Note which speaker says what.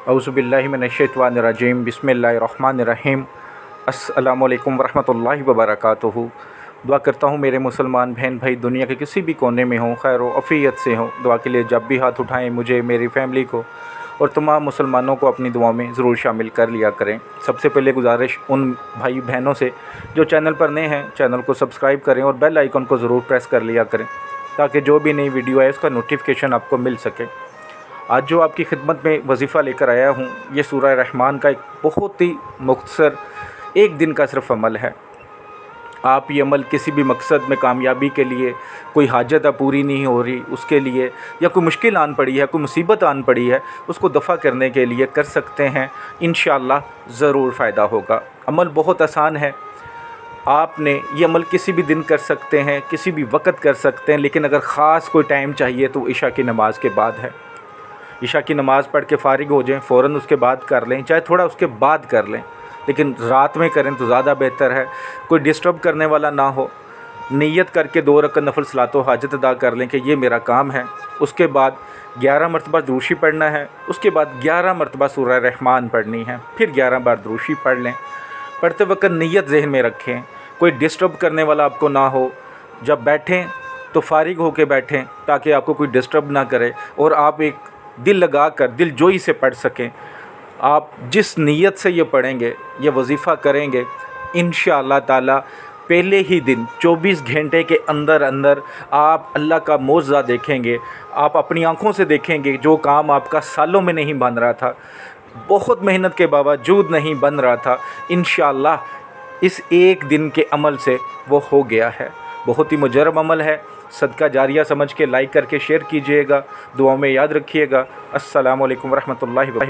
Speaker 1: औज़ुबिल्लाहि मिनश्शैतानिर्रजीम बिस्मिल्लाहिर्रहमानिर्रहीम। अस्सलामु अलैकुम वरहमतुल्लाहि वबरकातुहू। दुआ करता हूँ मेरे मुसलमान बहन भाई दुनिया के किसी भी कोने में हों, खैर व अफ़ियत से हों। दुआ के लिए जब भी हाथ उठाएं मुझे, मेरी फ़ैमिली को और तमाम मुसलमानों को अपनी दुआ में ज़रूर शामिल कर लिया करें। सबसे पहले गुजारिश उन भाई बहनों से जो चैनल पर नए हैं, चैनल को सब्सक्राइब करें और बेल आइकन को ज़रूर प्रेस कर लिया करें ताकि जो भी नई वीडियो है उसका नोटिफिकेशन आपको मिल सके। आज जो आपकी खिदमत में वजीफ़ा लेकर आया हूँ, ये सूरह रहमान का एक बहुत ही मुख्तसर एक दिन का सिर्फ अमल है। आप ये अमल किसी भी मकसद में कामयाबी के लिए, कोई हाजत पूरी नहीं हो रही उसके लिए, या कोई मुश्किल आन पड़ी है, कोई मुसीबत आन पड़ी है, उसको दफ़ा करने के लिए कर सकते हैं। इंशाअल्लाह ज़रूर फ़ायदा होगा। अमल बहुत आसान है। आपने ये अमल किसी भी दिन कर सकते हैं, किसी भी वक्त कर सकते हैं, लेकिन अगर ख़ास कोई टाइम चाहिए तो इशा की नमाज़ के बाद है। इशा की नमाज़ पढ़ के फ़ारिग हो जाएं, फ़ौरन उसके बाद कर लें, चाहे थोड़ा उसके बाद कर लें, लेकिन रात में करें तो ज़्यादा बेहतर है। कोई डिस्टर्ब करने वाला ना हो। नीयत करके 2 रकअत नफल सलात व हाजत अदा कर लें कि ये मेरा काम है। उसके बाद 11 मरतबा दुरूशी पढ़ना है। उसके बाद 11 मरतबा सूरह रहमान पढ़नी है। फिर 11 बार दुरूशी पढ़ लें। पढ़ते वक्त नीयत ज़हन में रखें, कोई डिस्टर्ब करने वाला आपको ना हो। जब बैठें तो फ़ारिग होकर बैठें ताकि आपको कोई डिस्टर्ब ना करे और आप एक दिल लगा कर, दिल जोई से पढ़ सकें। आप जिस नीयत से ये पढ़ेंगे, ये वजीफ़ा करेंगे, इंशाअल्लाह ताला पहले ही दिन 24 घंटे के अंदर अंदर आप अल्लाह का मौज़ा देखेंगे। आप अपनी आँखों से देखेंगे जो काम आपका सालों में नहीं बन रहा था, बहुत मेहनत के बावजूद नहीं बन रहा था, इंशाअल्लाह इस एक दिन के अमल से वो हो गया है। बहुत ही मुजरब अमल है। सदका जारिया समझ के लाइक करके शेयर कीजिएगा। दुआ में याद रखिएगा। अस्सलामु अलैकुम वरहमतुल्लाहि